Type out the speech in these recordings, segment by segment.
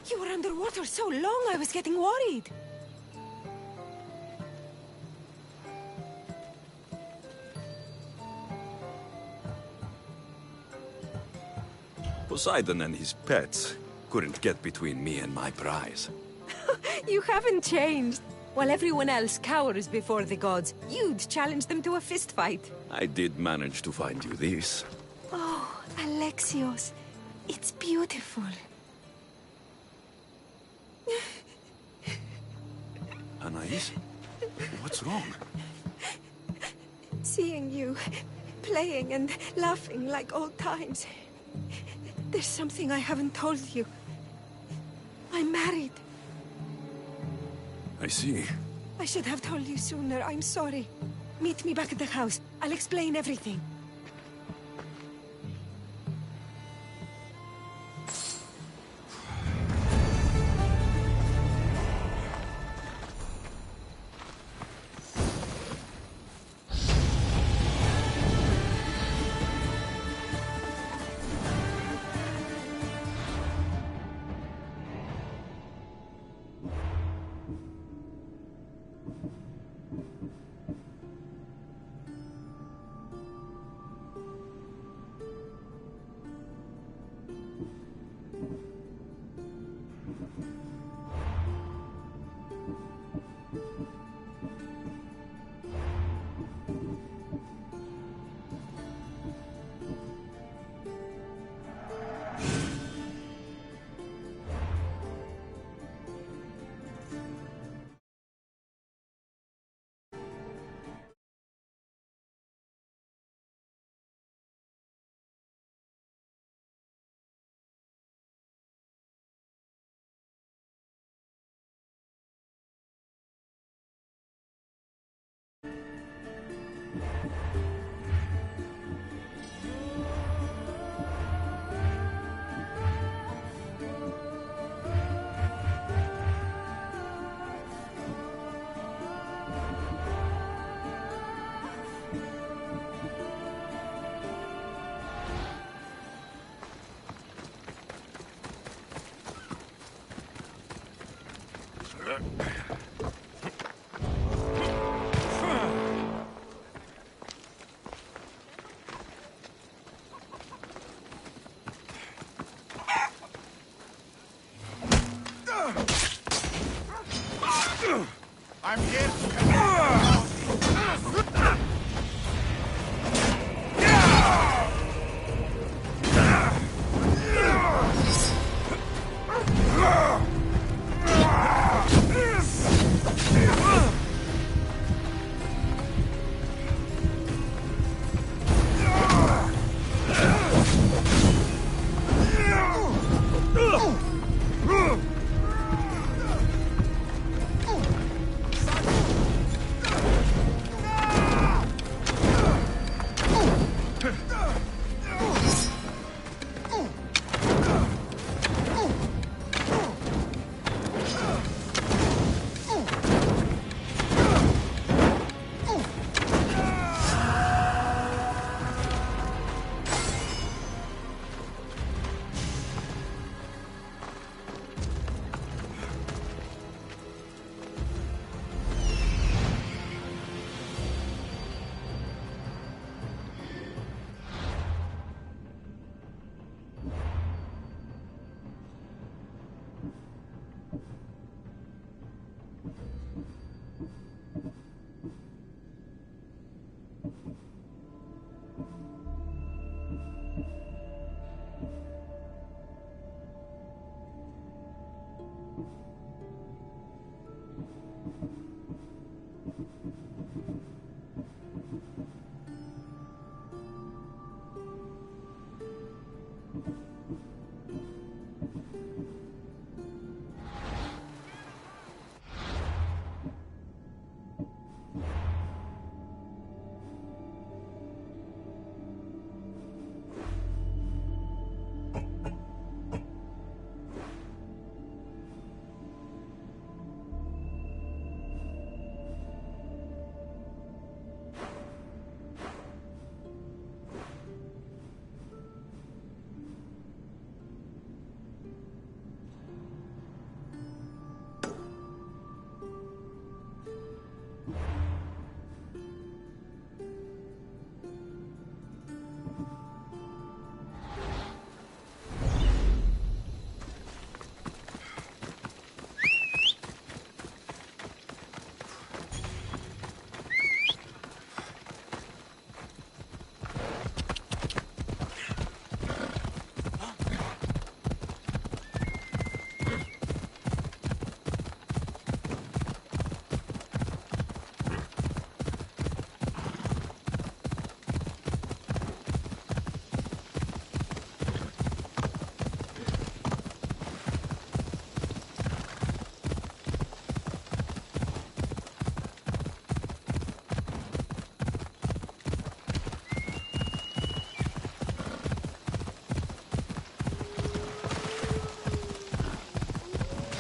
You were underwater so long, I was getting worried. Poseidon and his pets couldn't get between me and my prize. You haven't changed. While everyone else cowers before the gods, you'd challenge them to a fist fight. I did manage to find you this. Oh, Alexios. It's beautiful. Anais? What's wrong? Seeing you playing and laughing like old times. There's something I haven't told you. I'm married. I see. I should have told you sooner. I'm sorry. Meet me back at the house. I'll explain everything. I'm here to command.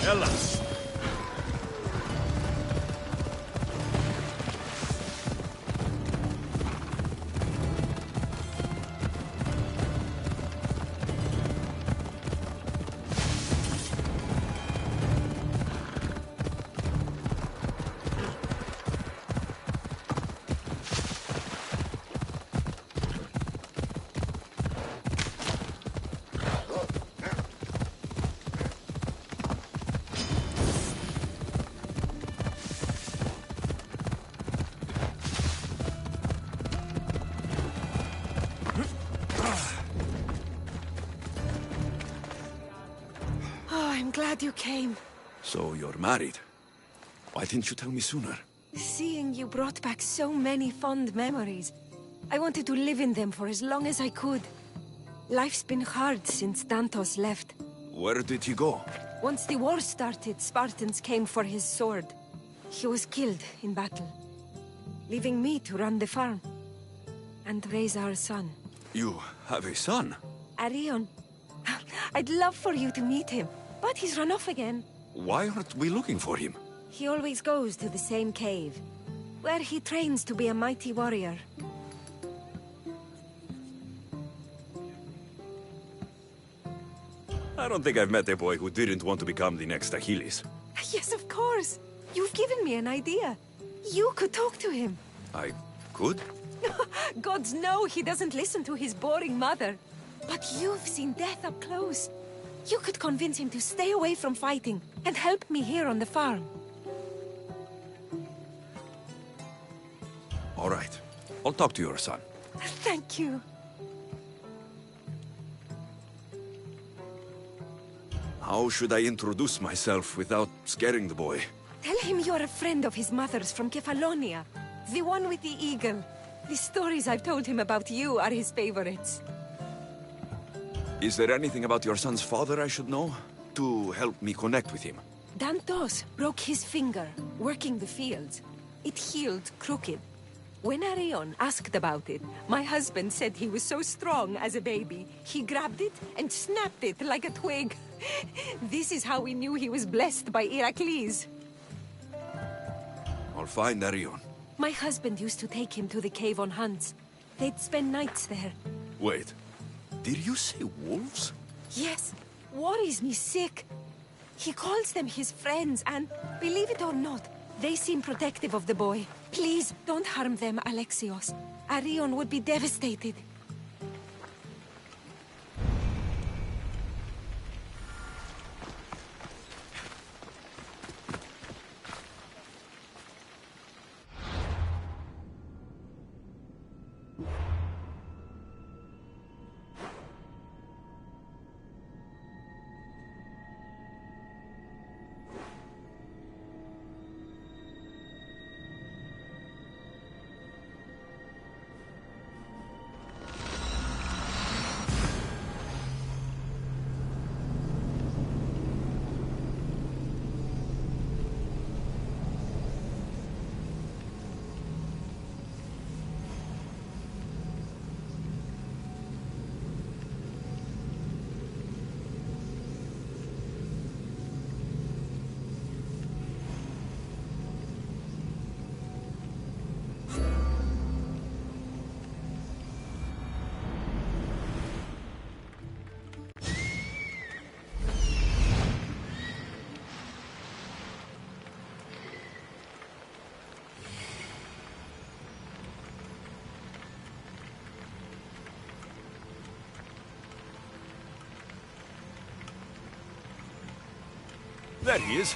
Ella! I'm glad you came. So you're married? Why didn't you tell me sooner? Seeing you brought back so many fond memories. I wanted to live in them for as long as I could. Life's been hard since Dantos left. Where did he go? Once the war started, Spartans came for his sword. He was killed in battle, leaving me to run the farm and raise our son. You have a son? Arion. I'd love for you to meet him, but he's run off again. Why aren't we looking for him? He always goes to the same cave, where he trains to be a mighty warrior. I don't think I've met a boy who didn't want to become the next Achilles. Yes, of course. You've given me an idea. You could talk to him. I could? Gods know he doesn't listen to his boring mother. But you've seen death up close. You could convince him to stay away from fighting and help me here on the farm. All right. I'll talk to your son. Thank you. How should I introduce myself without scaring the boy? Tell him you're a friend of his mother's from Kefalonia. The one with the eagle. The stories I've told him about you are his favorites. Is there anything about your son's father I should know? To help me connect with him? Dantos broke his finger, working the fields. It healed crooked. When Arion asked about it, my husband said he was so strong as a baby, he grabbed it and snapped it like a twig. This is how we knew he was blessed by Heracles. I'll find Arion. My husband used to take him to the cave on hunts. They'd spend nights there. Wait. Did you say wolves? Yes, worries me sick. He calls them his friends, and believe it or not, they seem protective of the boy. Please, don't harm them, Alexios. Arion would be devastated. There he is.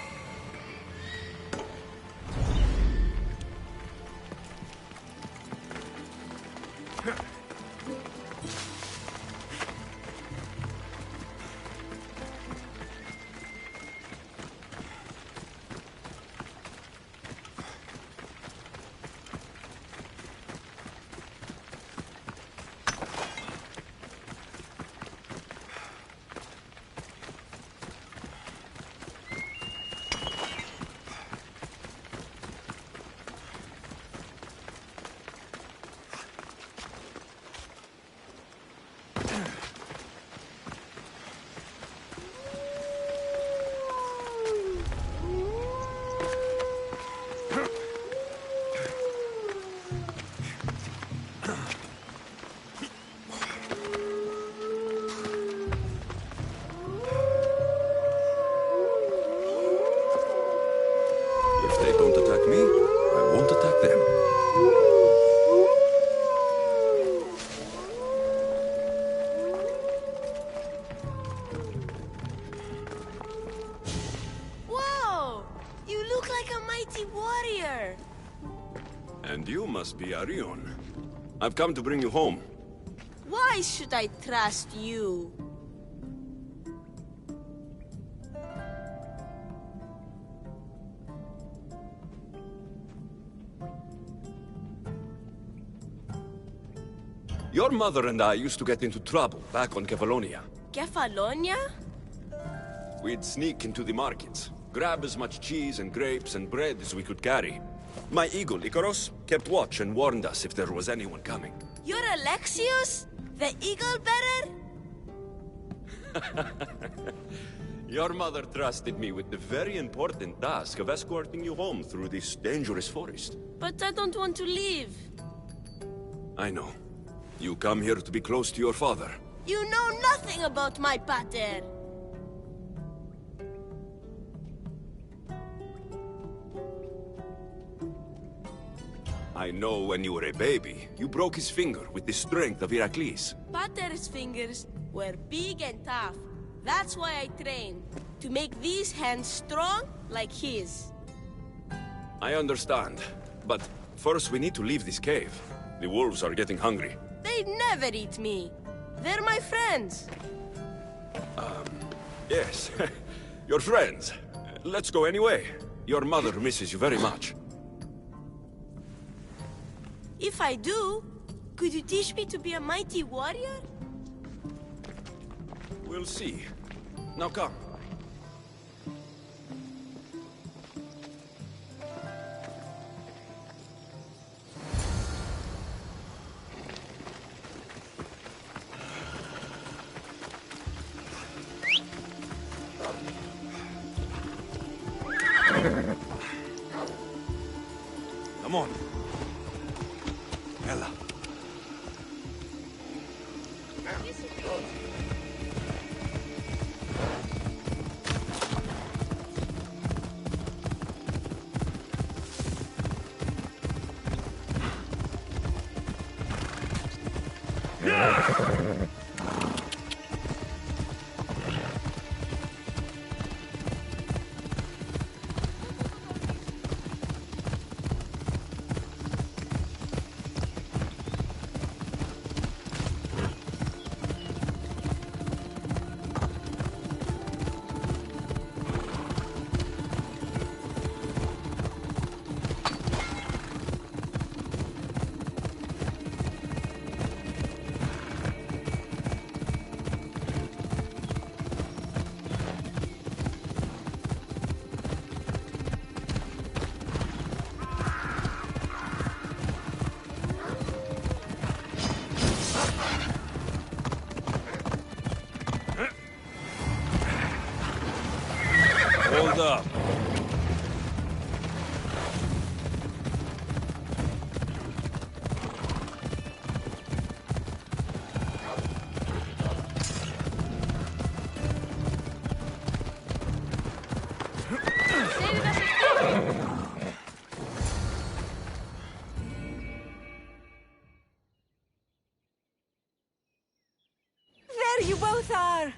mighty warrior. And you must be Arion. I've come to bring you home. Why should I trust you? Your mother and I used to get into trouble back on Kefalonia. Kefalonia? We'd sneak into the markets, grab as much cheese and grapes and bread as we could carry. My eagle, Icaros, kept watch and warned us if there was anyone coming. You're Alexios? The eagle bearer? Your mother trusted me with the very important task of escorting you home through this dangerous forest. But I don't want to leave. I know. You come here to be close to your father. You know nothing about my pater. I know when you were a baby, you broke his finger with the strength of Heracles. Pater's fingers were big and tough. That's why I trained. To make these hands strong like his. I understand. But first we need to leave this cave. The wolves are getting hungry. They'd never eat me. They're my friends. Yes. Your friends. Let's go anyway. Your mother misses you very much. If I do, could you teach me to be a mighty warrior? We'll see. Now come. Come on. Ella. Hold up. There you both are!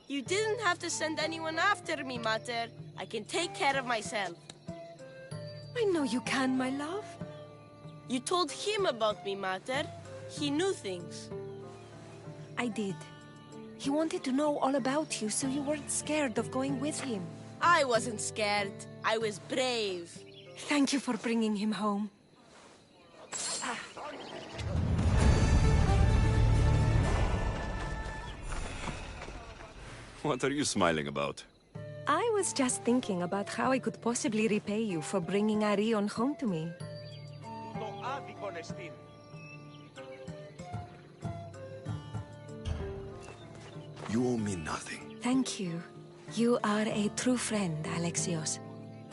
You didn't have to send anyone after me, Mater. I can take care of myself. I know you can, my love. You told him about me, Mater. He knew things. I did. He wanted to know all about you, so you weren't scared of going with him. I wasn't scared. I was brave. Thank you for bringing him home. What are you smiling about? I was just thinking about how I could possibly repay you for bringing Arion home to me. You owe me nothing. Thank you. You are a true friend, Alexios.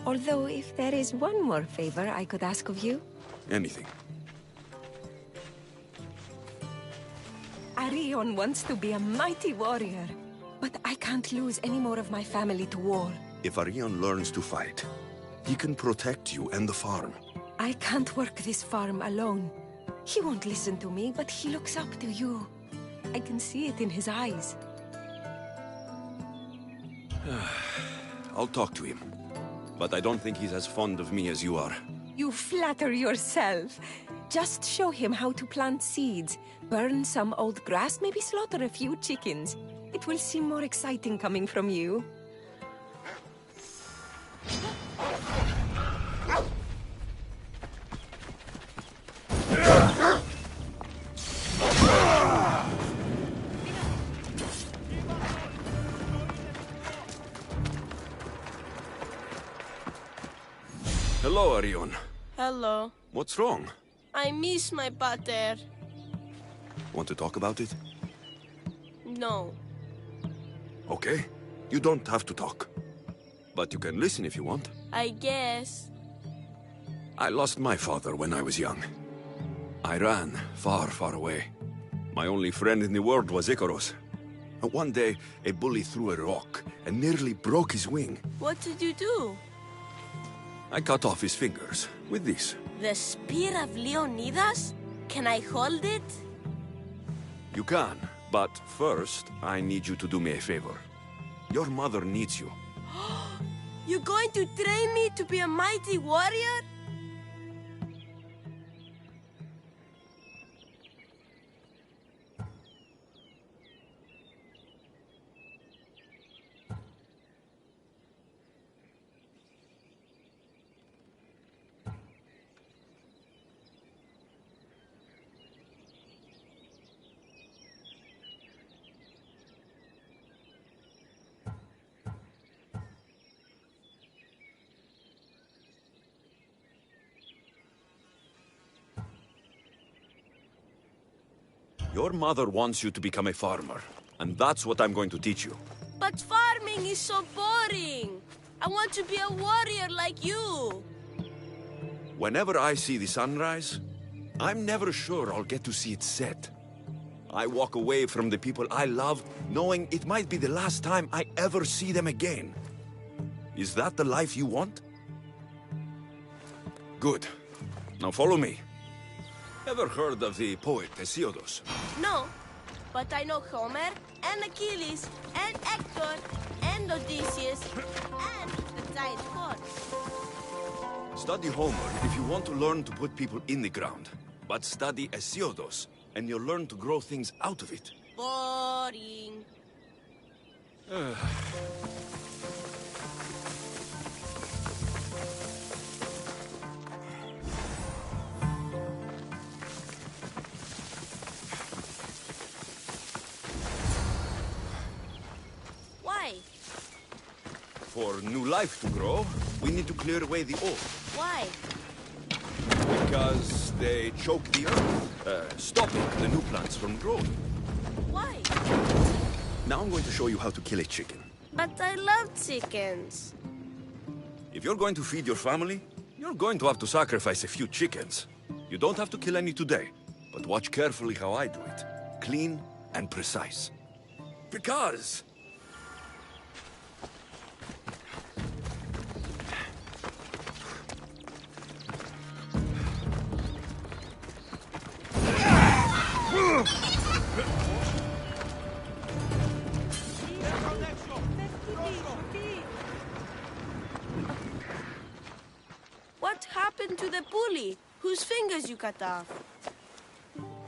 Although, if there is one more favor I could ask of you... Anything. Arion wants to be a mighty warrior. But I can't lose any more of my family to war. If Arion learns to fight, he can protect you and the farm. I can't work this farm alone. He won't listen to me, but he looks up to you. I can see it in his eyes. I'll talk to him. but I don't think he's as fond of me as you are. You flatter yourself. Just show him how to plant seeds, burn some old grass, maybe slaughter a few chickens. It will seem more exciting coming from you. Hello, Arion. Hello. What's wrong? I miss my pater. Want to talk about it? No. Okay. You don't have to talk. But you can listen if you want. I guess. I lost my father when I was young. I ran far, far away. My only friend in the world was Icaros. One day, a bully threw a rock and nearly broke his wing. What did you do? I cut off his fingers with this. The spear of Leonidas? Can I hold it? You can, but first, I need you to do me a favor. Your mother needs you. You're going to train me to be a mighty warrior? Your mother wants you to become a farmer, and that's what I'm going to teach you. But farming is so boring. I want to be a warrior like you. Whenever I see the sunrise, I'm never sure I'll get to see it set. I walk away from the people I love, knowing it might be the last time I ever see them again. Is that the life you want? Good. Now follow me. Ever heard of the poet Hesiodus? No, but I know Homer, and Achilles, and Hector, and Odysseus, and the giant horse. Study Homer if you want to learn to put people in the ground. But study Hesiodus, and you'll learn to grow things out of it. Boring. Why? For new life to grow, we need to clear away the old. Why? Because they choke the earth, stopping the new plants from growing. Why? Now I'm going to show you how to kill a chicken. But I love chickens. If you're going to feed your family, you're going to have to sacrifice a few chickens. You don't have to kill any today, but watch carefully how I do it. Clean and precise. Because... What happened to the bully whose fingers you cut off?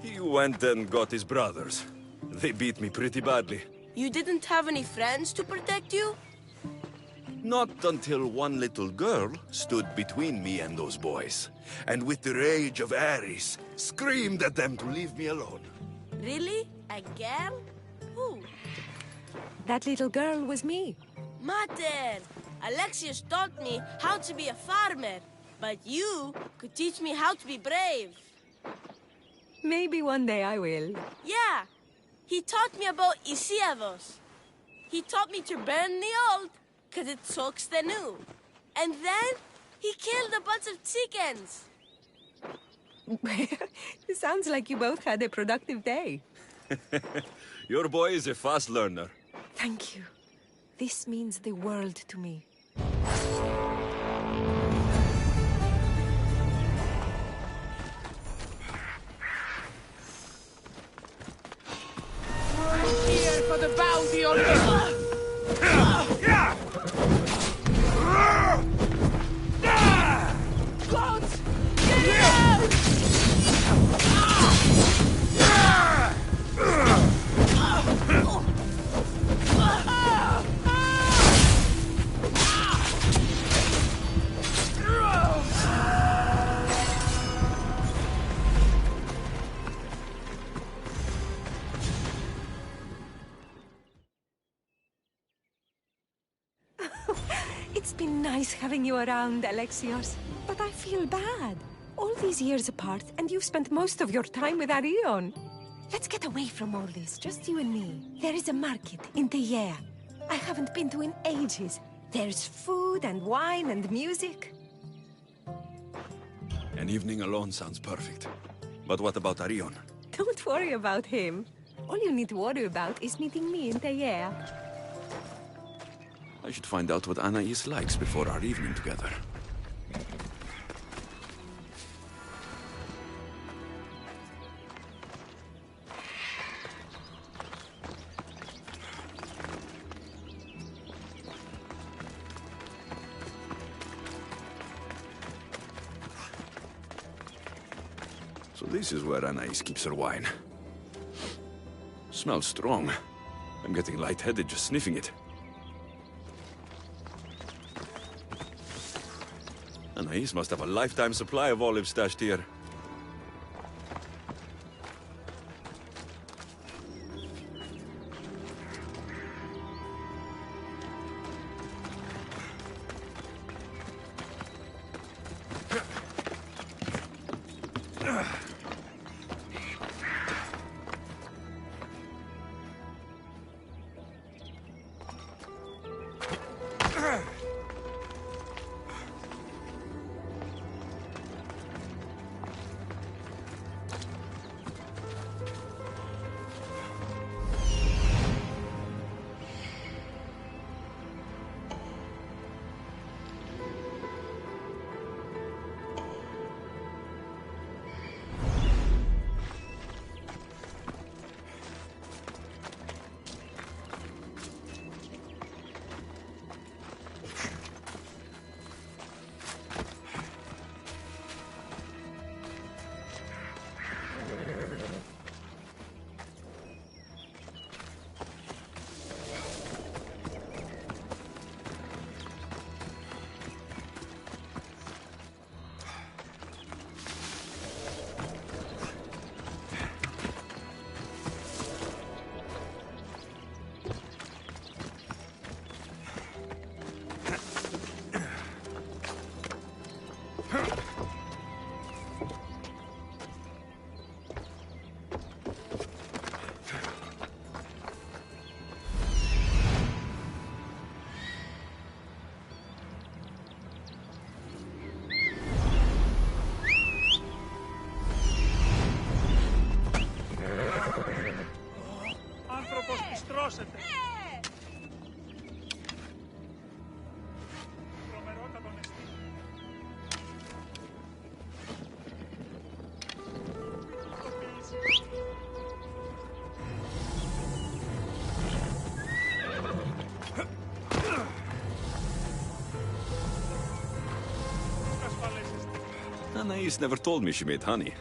He went and got his brothers. They beat me pretty badly. You didn't have any friends to protect you? Not until one little girl stood between me and those boys, and with the rage of Ares, screamed at them to leave me alone. Really? A girl? Who? That little girl was me. Mater! Alexius taught me how to be a farmer, but you could teach me how to be brave. Maybe one day I will. Yeah, he taught me about Isiados. He taught me to burn the old, because it soaks the new. And then he killed a bunch of chickens. It sounds like you both had a productive day. Your boy is a fast learner. Thank you. This means the world to me. Here for the bounty on It's been nice having you around, Alexios. But I feel bad. All these years apart, and you've spent most of your time with Arion. Let's get away from all this, just you and me. There is a market in Teia. I haven't been to in ages. There's food and wine and music. An evening alone sounds perfect. But what about Arion? Don't worry about him. All you need to worry about is meeting me in Teia. I should find out what Anais likes before our evening together. So this is where Anais keeps her wine. Smells strong. I'm getting lightheaded just sniffing it. Anais must have a lifetime supply of olives stashed here. Anais never told me she made honey.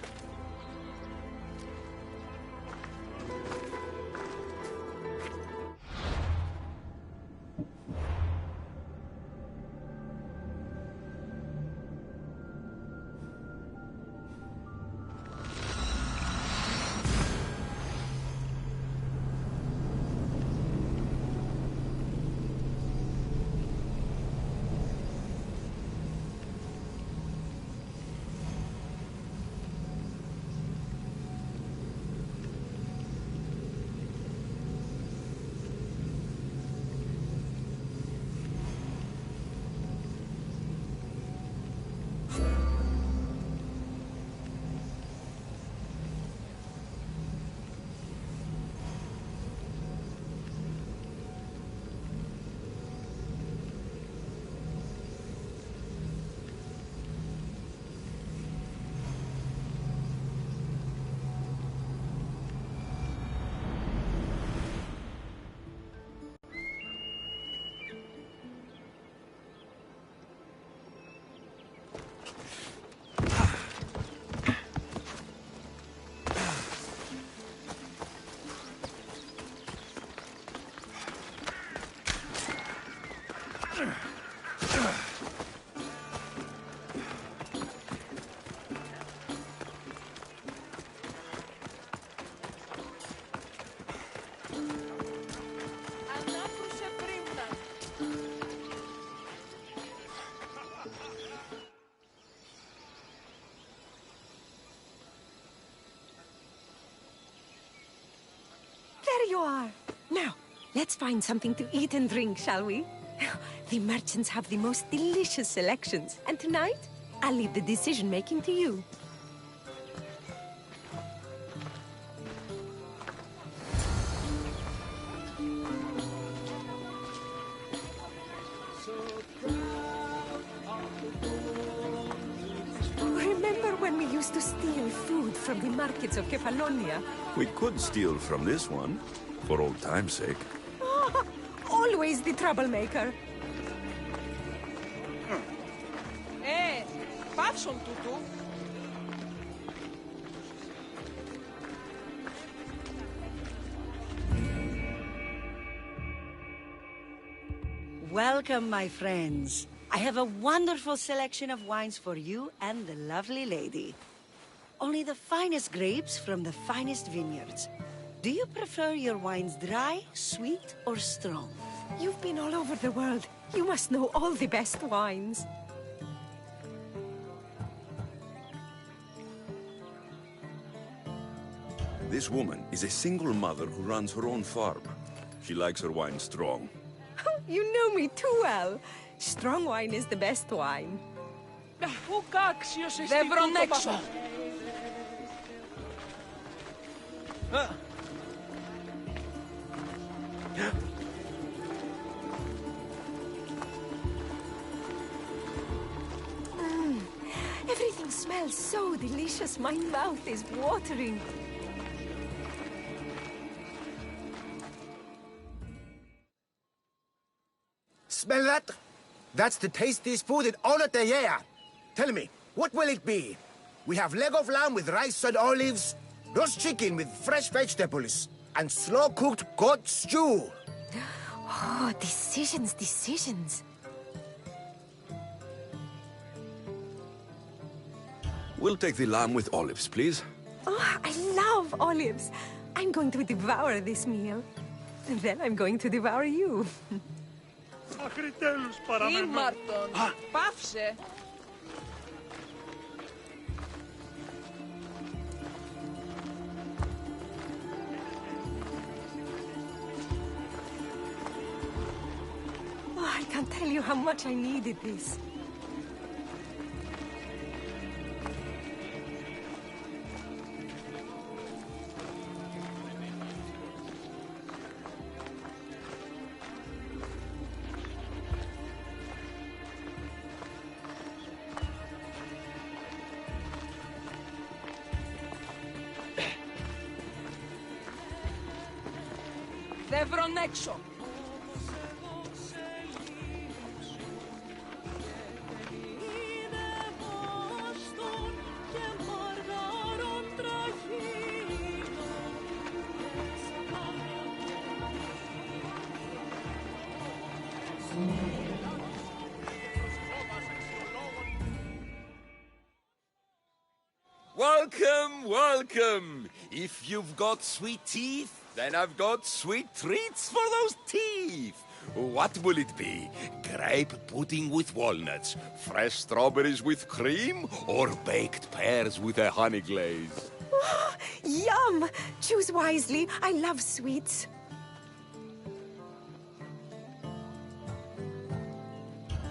Let's find something to eat and drink, shall we? The merchants have the most delicious selections, and tonight, I'll leave the decision-making to you. Remember when we used to steal food from the markets of Kefalonia? We could steal from this one, for old time's sake. Always the troublemaker. Πάυσον τούτου. Welcome, my friends. I have a wonderful selection of wines for you and the lovely lady. Only the finest grapes from the finest vineyards. Do you prefer your wines dry, sweet, or strong? You've been all over the world. You must know all the best wines. This woman is a single mother who runs her own farm. She likes her wine strong. You know me too well. Strong wine is the best wine. Πού κάξιος εστί τούτο έξω. Everything smells so delicious. My mouth is watering. Smell that? That's the tastiest food in all of the year. Tell me, what will it be? We have leg of lamb with rice and olives, roast chicken with fresh vegetables, and slow-cooked goat stew. Oh, decisions, decisions. We'll take the lamb with olives, please. Oh, I love olives. I'm going to devour this meal. And then I'm going to devour you. Τι Μάρτον, πάυσε. Oh, I can't tell you how much I needed this. Δεν βρον έξω. Welcome, welcome. If you've got sweet teeth, then I've got sweet treats for those teeth. What will it be? Grape pudding with walnuts, fresh strawberries with cream, or baked pears with a honey glaze? Oh, yum! Choose wisely. I love sweets.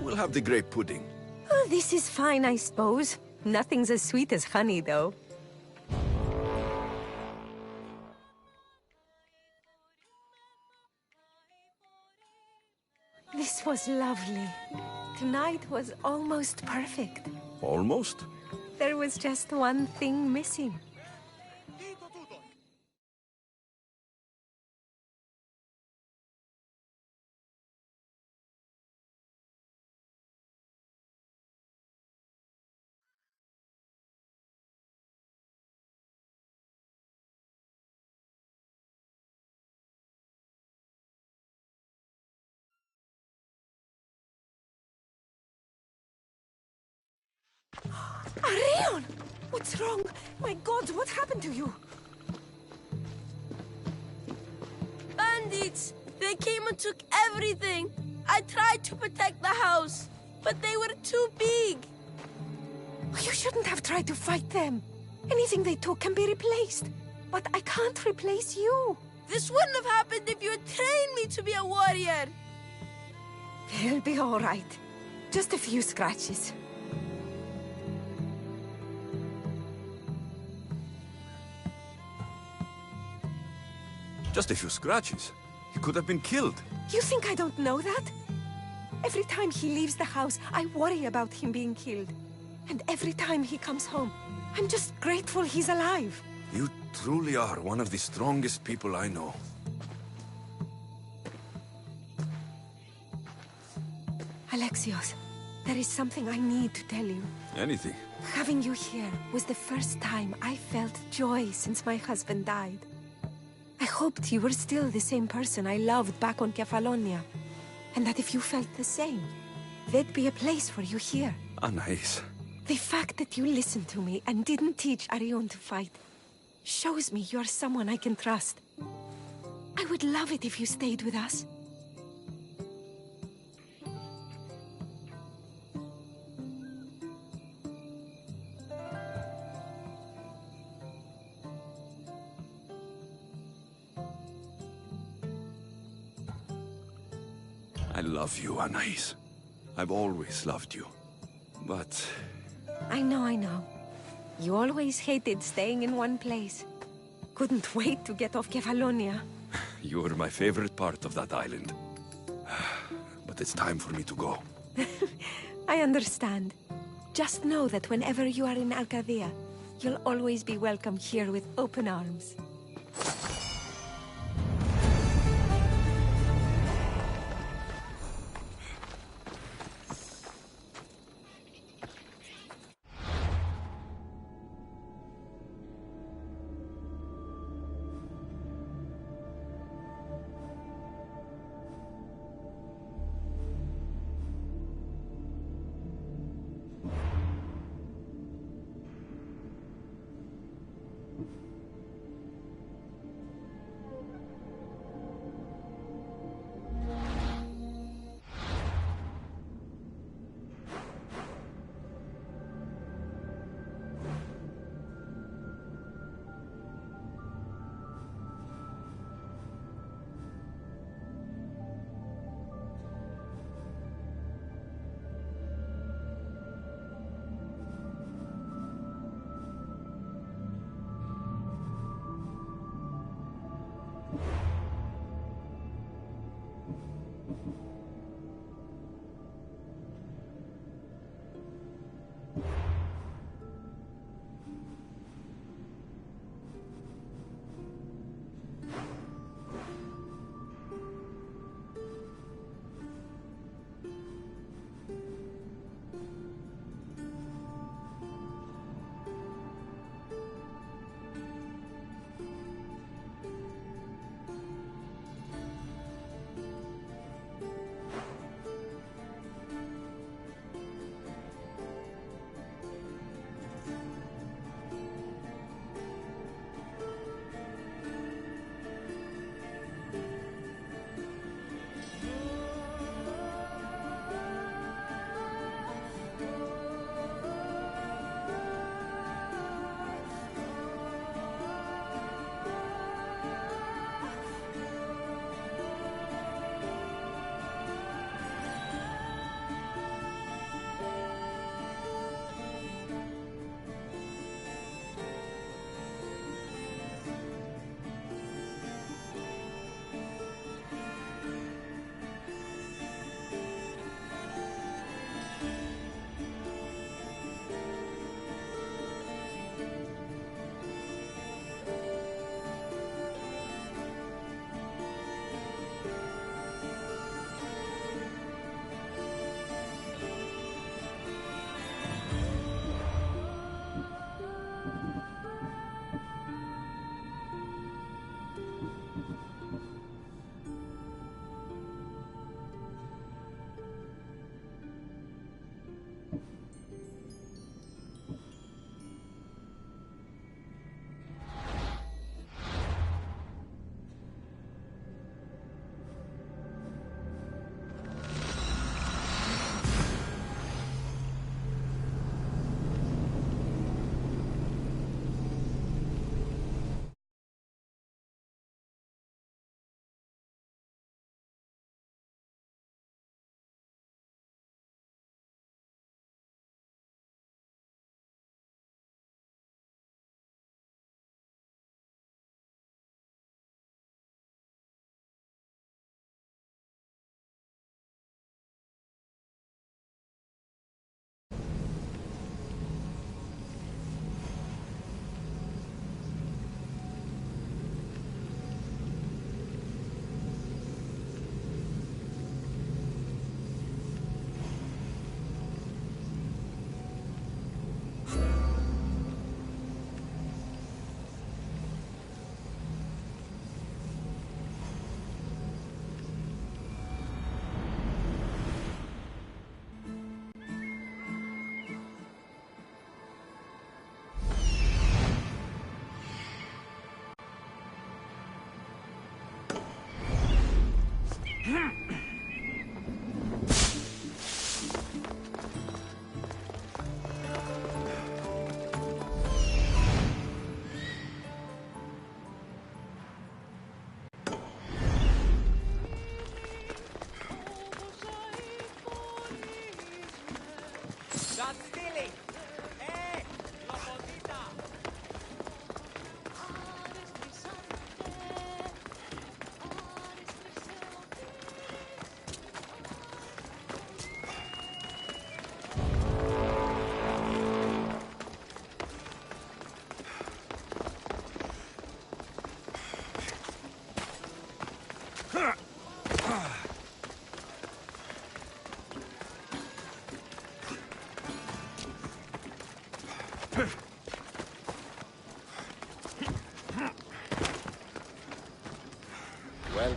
We'll have the grape pudding. Oh, this is fine, I suppose. Nothing's as sweet as honey, though. This was lovely. Tonight was almost perfect. Almost? There was just one thing missing. Arion! What's wrong? My God, what happened to you? Bandits! They came and took everything. I tried to protect the house, but they were too big. You shouldn't have tried to fight them. Anything they took can be replaced. But I can't replace you. This wouldn't have happened if you had trained me to be a warrior. He'll be all right. Just a few scratches. Just a few scratches. He could have been killed. You think I don't know that? Every time he leaves the house, I worry about him being killed. And every time he comes home, I'm just grateful he's alive. You truly are one of the strongest people I know. Alexios, there is something I need to tell you. Anything. Having you here was the first time I felt joy since my husband died. I hoped you were still the same person I loved back on Kefalonia. And that if you felt the same, there'd be a place for you here. Anais. The fact that you listened to me and didn't teach Arion to fight shows me you're someone I can trust. I would love it if you stayed with us. I love you, Anais. I've always loved you. But... I know. You always hated staying in one place. Couldn't wait to get off Kefalonia. you were my favorite part of that island. But it's time for me to go. I understand. Just know that whenever you are in Arcadia, you'll always be welcome here with open arms.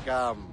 welcome.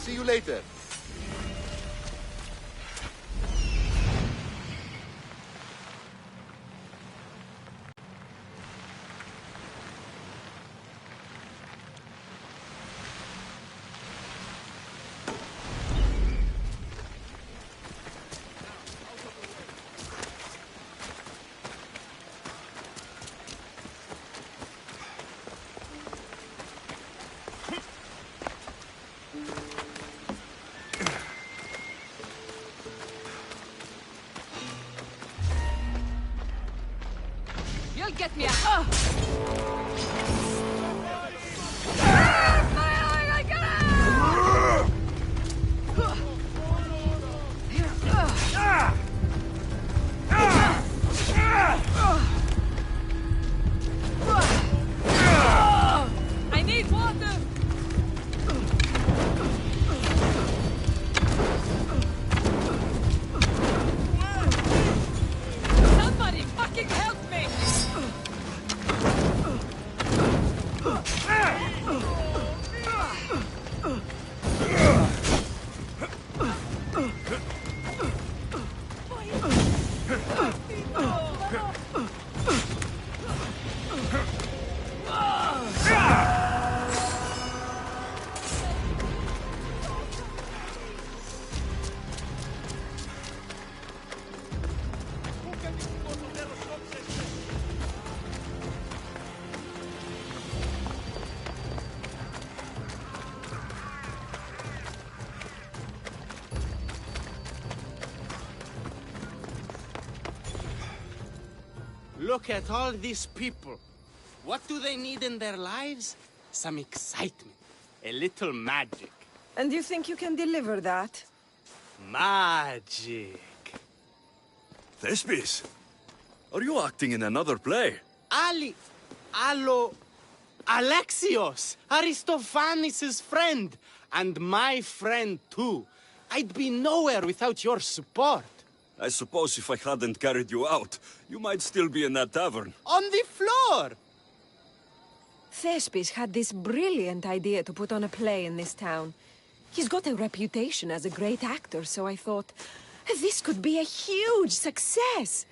See you later. Help me out! I need water! Somebody fucking help me! Look at all these people. What do they need in their lives? Some excitement. A little magic. And you think you can deliver that? Magic. Thespis, are you acting in another play? Alexios, Aristophanes' friend, and my friend too. I'd be nowhere without your support. I suppose if I hadn't carried you out, you might still be in that tavern. On the floor! Thespis had this brilliant idea to put on a play in this town. He's got a reputation as a great actor, so I thought, this could be a huge success.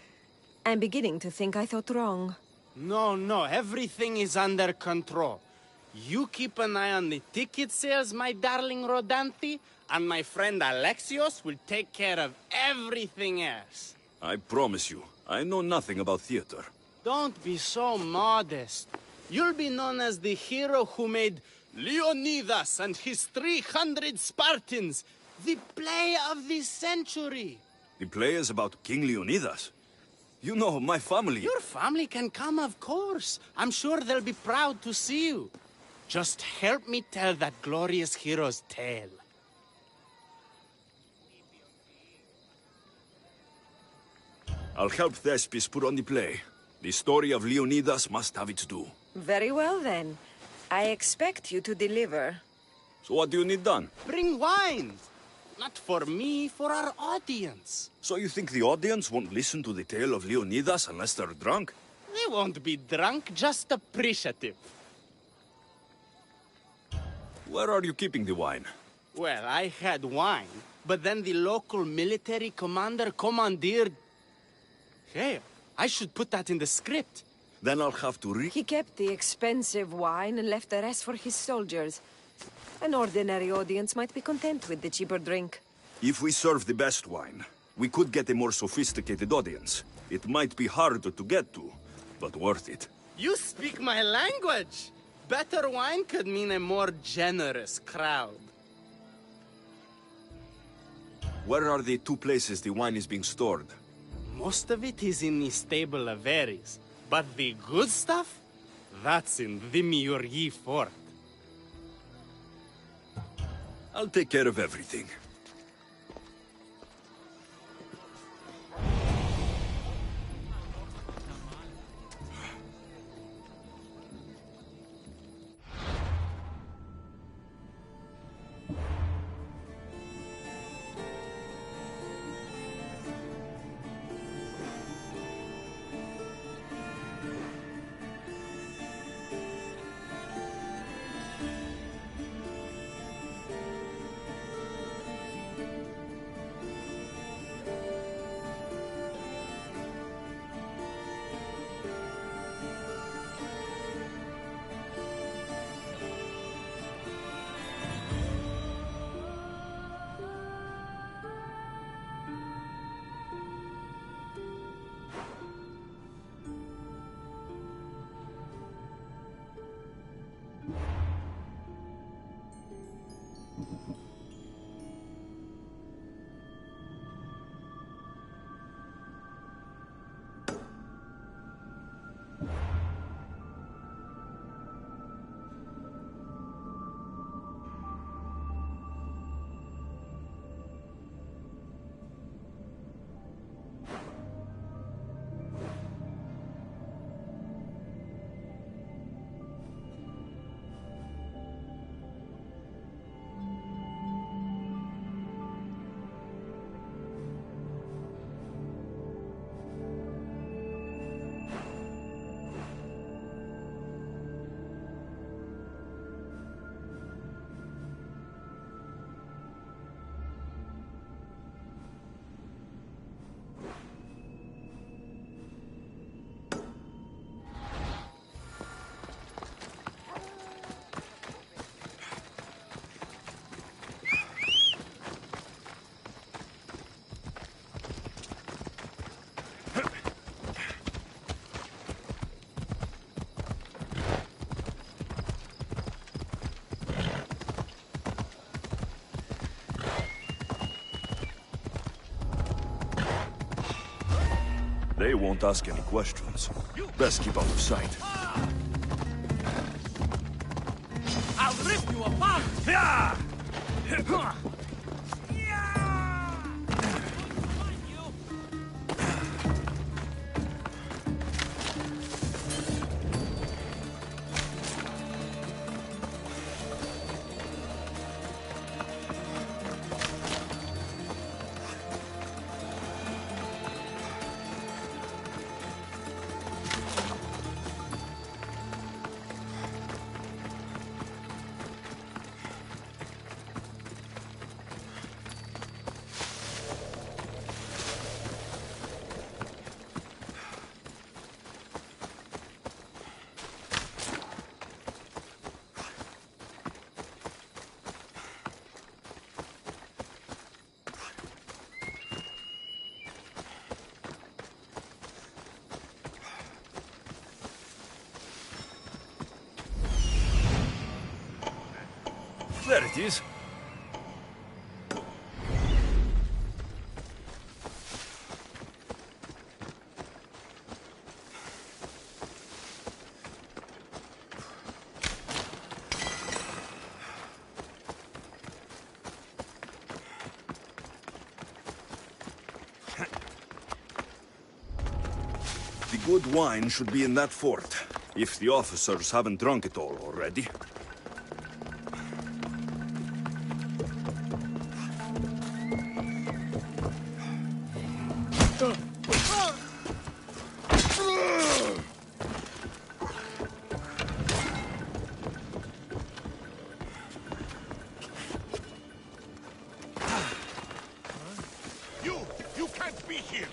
I'm beginning to think I thought wrong. No, everything is under control. You keep an eye on the ticket sales, my darling Rodanthi, and my friend Alexios will take care of everything else. I promise you, I know nothing about theater. Don't be so modest. You'll be known as the hero who made Leonidas and his 300 Spartans, the play of the century. The play is about King Leonidas. You know, my family... Your family can come, of course. I'm sure they'll be proud to see you. Just help me tell that glorious hero's tale. I'll help Thespis put on the play. The story of Leonidas must have its due. Very well, then. I expect you to deliver. So what do you need done? Bring wine. Not for me, for our audience. So you think the audience won't listen to the tale of Leonidas unless they're drunk? They won't be drunk, just appreciative. Where are you keeping the wine? Well, I had wine, but then the local military commander commandeered... Hey, I should put that in the script. Then I'll have to He kept the expensive wine and left the rest for his soldiers. An ordinary audience might be content with the cheaper drink. If we serve the best wine, we could get a more sophisticated audience. It might be harder to get to, but worth it. You speak my language! Better wine could mean a more generous crowd. Where are the two places the wine is being stored? Most of it is in the stable of Ares, but the good stuff? That's in the Miurgi fort. I'll take care of everything. They won't ask any questions. Best keep out of sight. I'll rip you apart! Yeah! There it is. The good wine should be in that fort, if the officers haven't drunk it all already. You can't be here!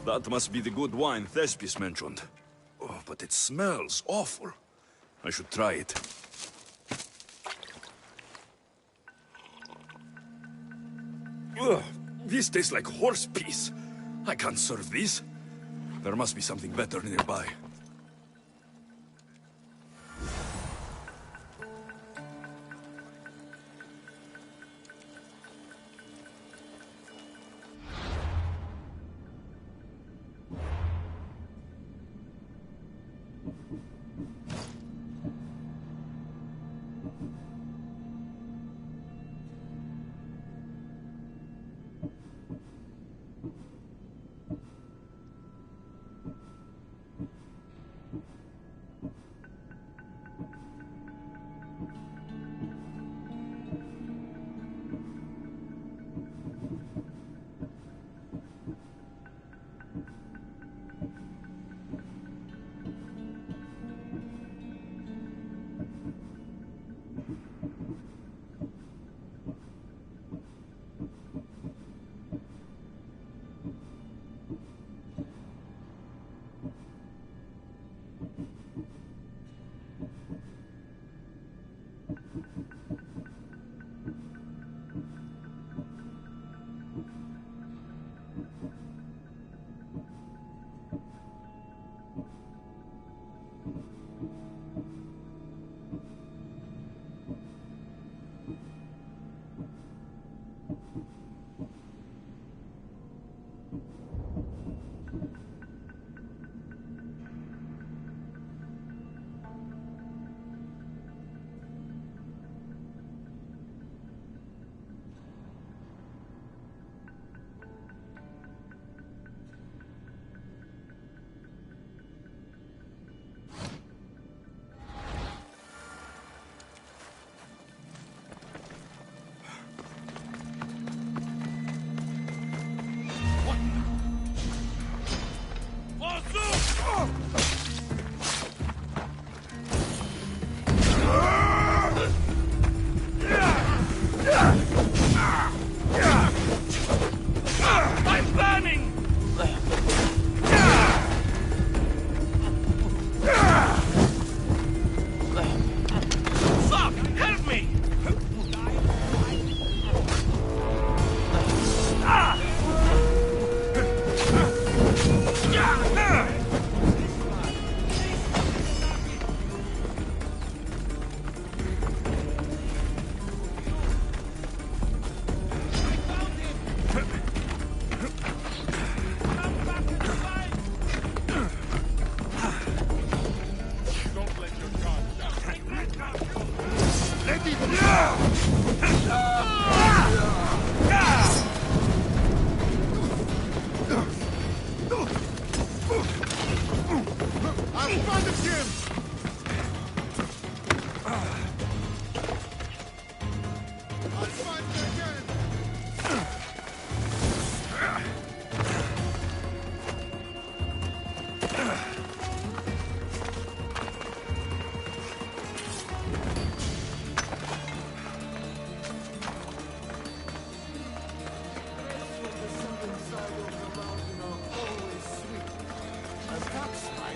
That must be the good wine Thespis mentioned. Oh, but it smells awful. I should try it. Ugh, this tastes like horse piss. I can't serve this. There must be something better nearby.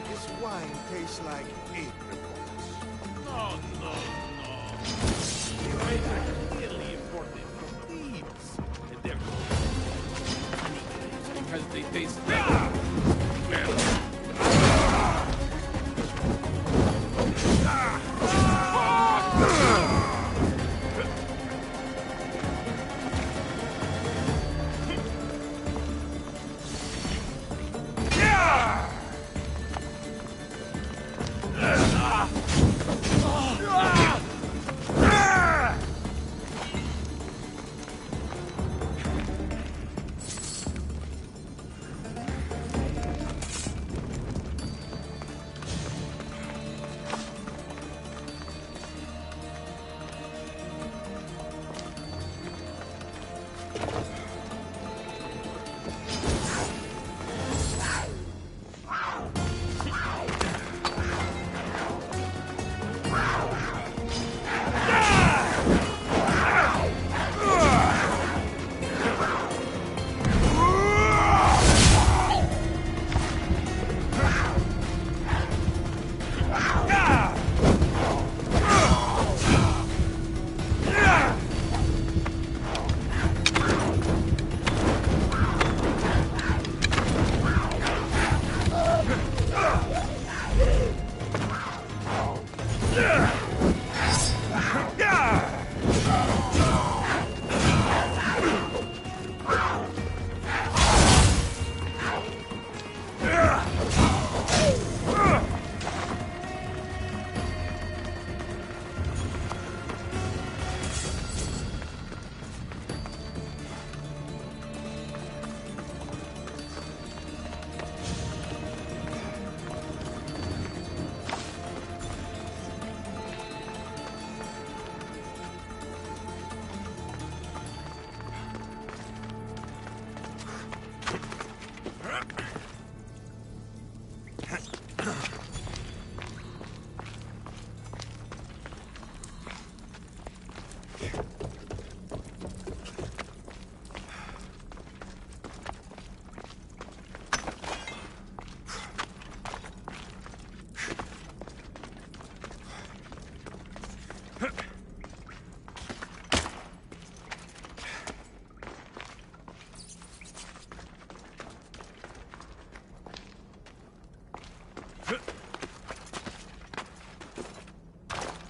This wine tastes like apricots. No, no, no. The grapes are clearly imported from the leaves. And they're called honey grapes because they taste like... well...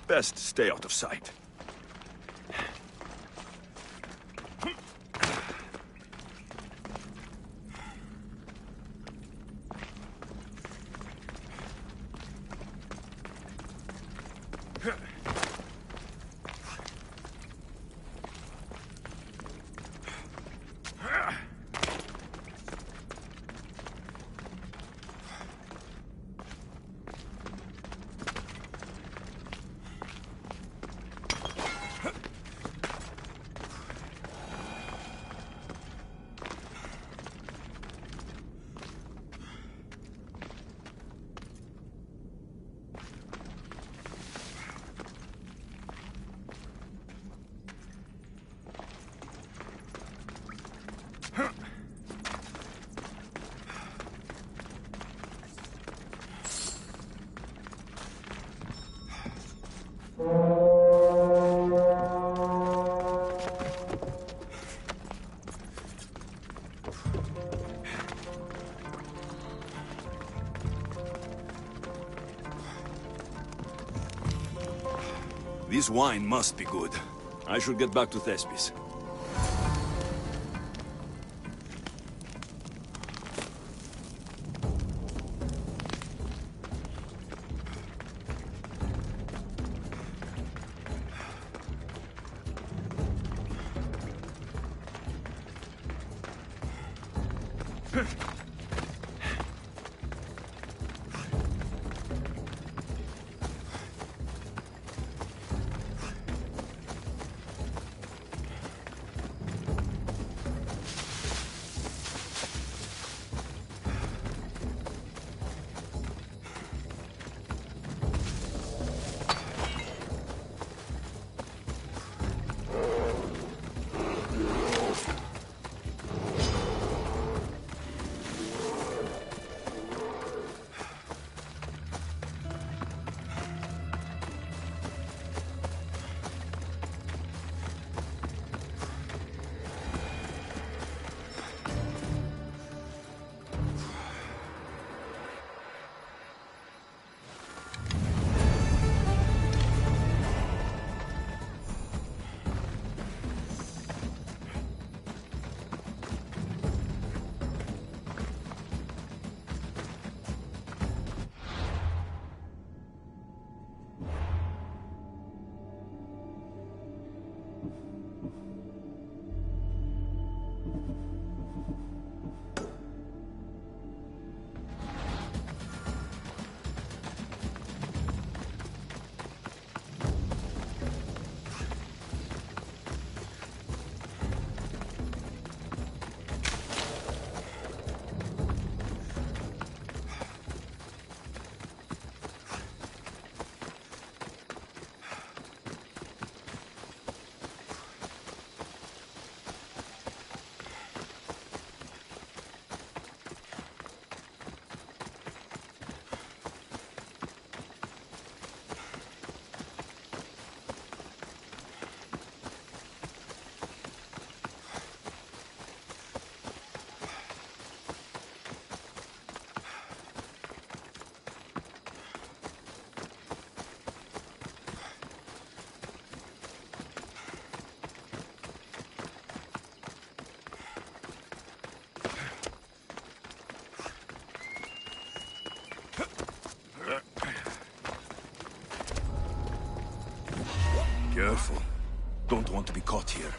Best stay out of sight. This wine must be good. I should get back to Thespis. Careful. Don't want to be caught here.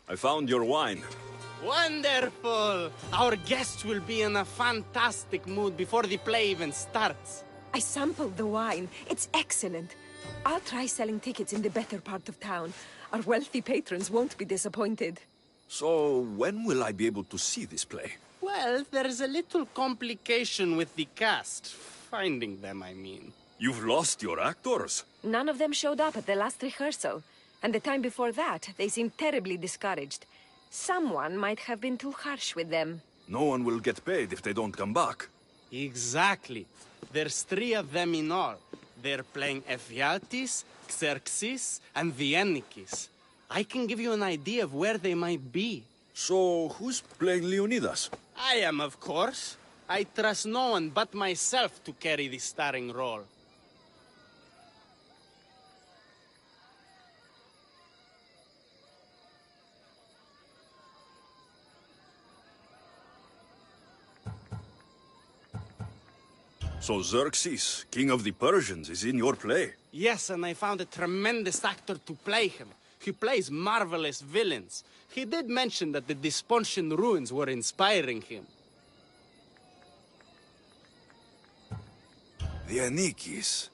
I found your wine. Wonderful! Our guests will be in a fantastic mood before the play even starts. I sampled the wine. It's excellent. I'll try selling tickets in the better part of town. Our wealthy patrons won't be disappointed. So, when will I be able to see this play? Well, there's a little complication with the cast. Finding them, I mean. You've lost your actors? None of them showed up at the last rehearsal. And the time before that, they seemed terribly discouraged. Someone might have been too harsh with them. No one will get paid if they don't come back. Exactly. There's 3 of them in all. They're playing Ephialtes, Xerxes, and the Ennikis. I can give you an idea of where they might be. So, who's playing Leonidas? I am, of course. I trust no one but myself to carry the starring role. So Xerxes, king of the Persians, is in your play? Yes, and I found a tremendous actor to play him. He plays marvelous villains. He did mention that the Despontian ruins were inspiring him. The Ennikis.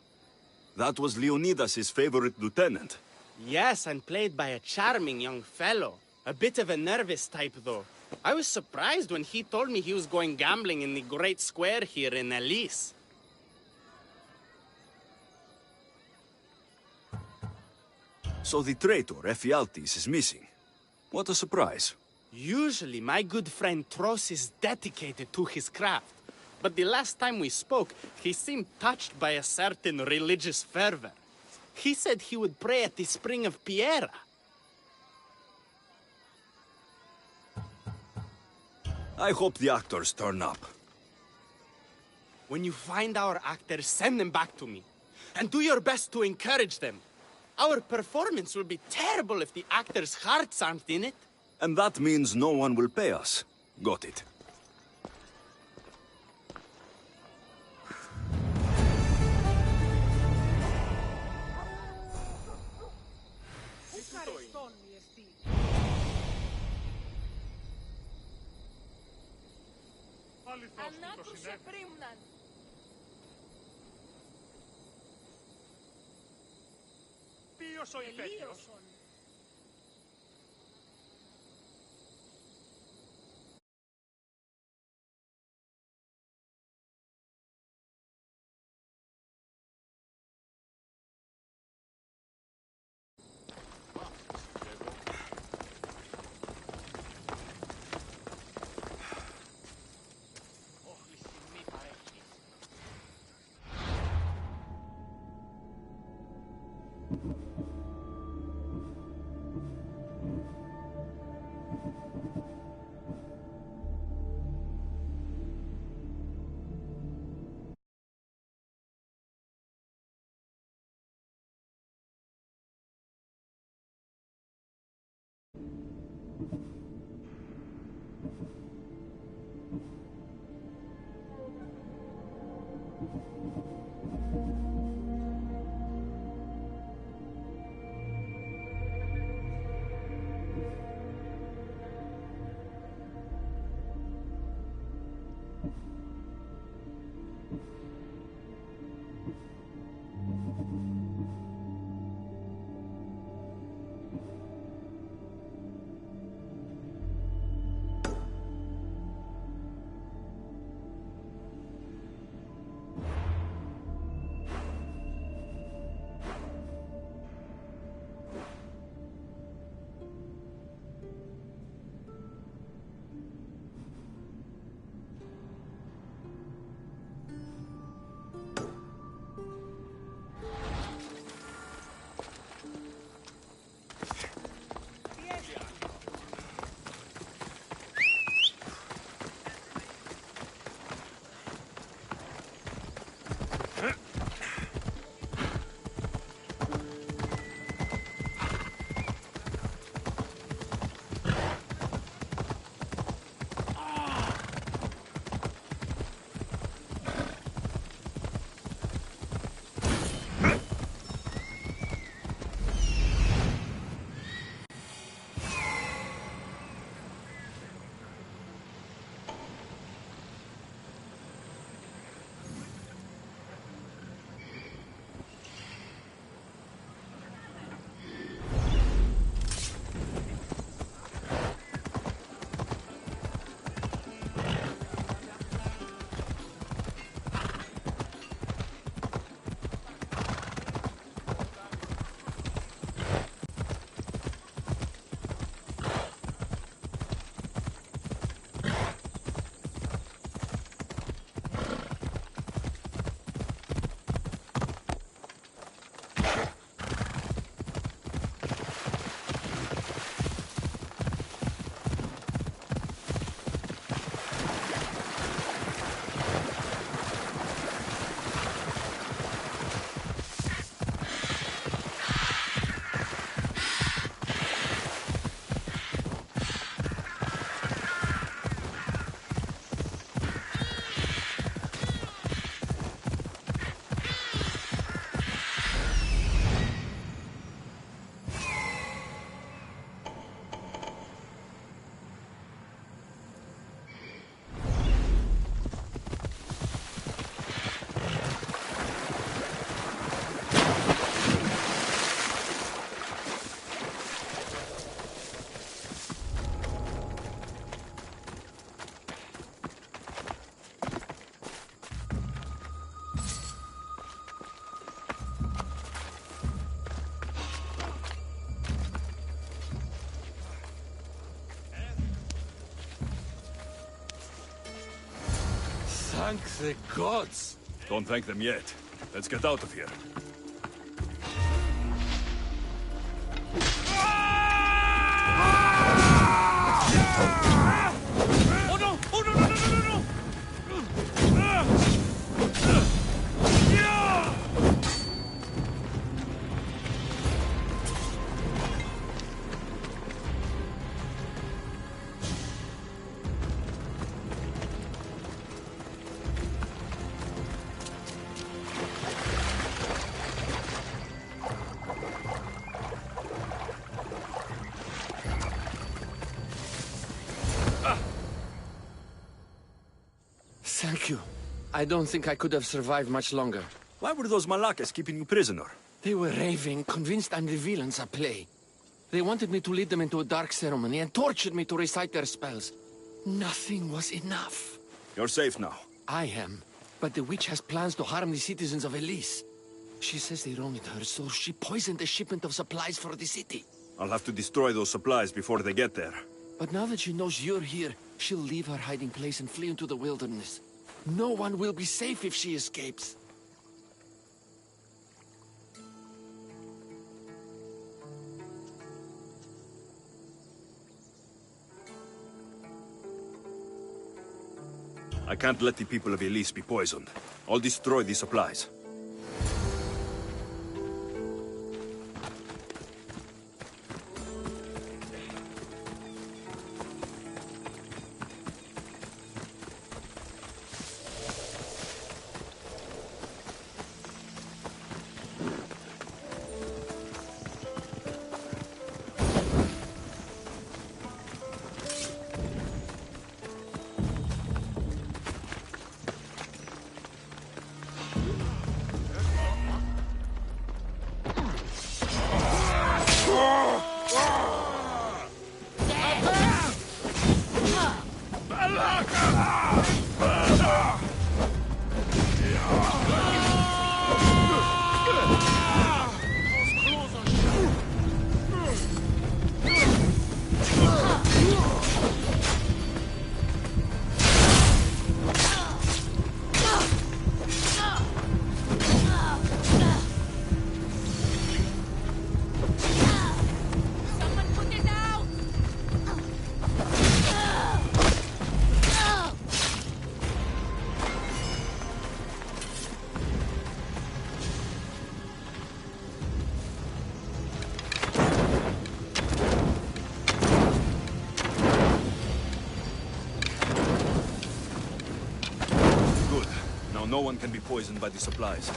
That was Leonidas' favorite lieutenant. Yes, and played by a charming young fellow. A bit of a nervous type, though. I was surprised when he told me he was going gambling in the Great Square here in Elise. So the traitor, Ephialtes, is missing. What a surprise. Usually, my good friend Tros is dedicated to his craft. But the last time we spoke, he seemed touched by a certain religious fervor. He said he would pray at the spring of Piera. I hope the actors turn up. When you find our actors, send them back to me. And do your best to encourage them. Our performance will be terrible if the actors' hearts aren't in it. And that means no one will pay us. Got it. Ποιος ο υπέτειος? Thank the gods. Don't thank them yet. Let's get out of here. Oh no! Oh no! No! No! No! No! Thank you. I don't think I could have survived much longer. Why were those Malakas keeping you prisoner? They were raving, convinced I'm the villains at play. They wanted me to lead them into a dark ceremony and tortured me to recite their spells. Nothing was enough. You're safe now. I am, but the witch has plans to harm the citizens of Elise. She says they wronged her, so she poisoned a shipment of supplies for the city. I'll have to destroy those supplies before they get there. But now that she knows you're here, she'll leave her hiding place and flee into the wilderness. No one will be safe if she escapes. I can't let the people of Elise be poisoned. I'll destroy the supplies. No one can be poisoned by the supplies.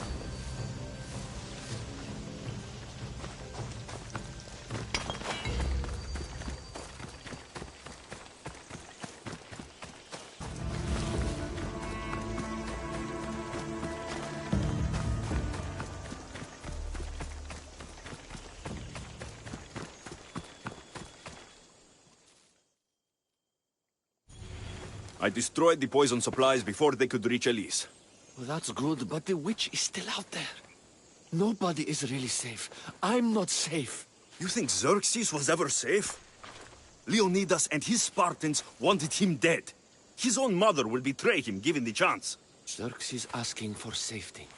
I destroyed the poison supplies before they could reach Elise. Well, that's good, but the witch is still out there. Nobody is really safe. I'm not safe. You think Xerxes was ever safe? Leonidas and his Spartans wanted him dead. His own mother will betray him given the chance. Xerxes asking for safety.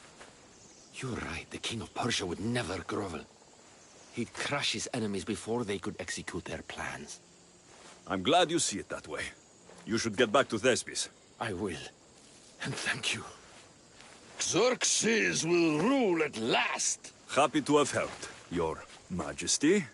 You're right, the king of Persia would never grovel. He'd crush his enemies before they could execute their plans. I'm glad you see it that way. You should get back to Thespis. I will. And thank you. Xerxes will rule at last. Happy to have helped, Your Majesty.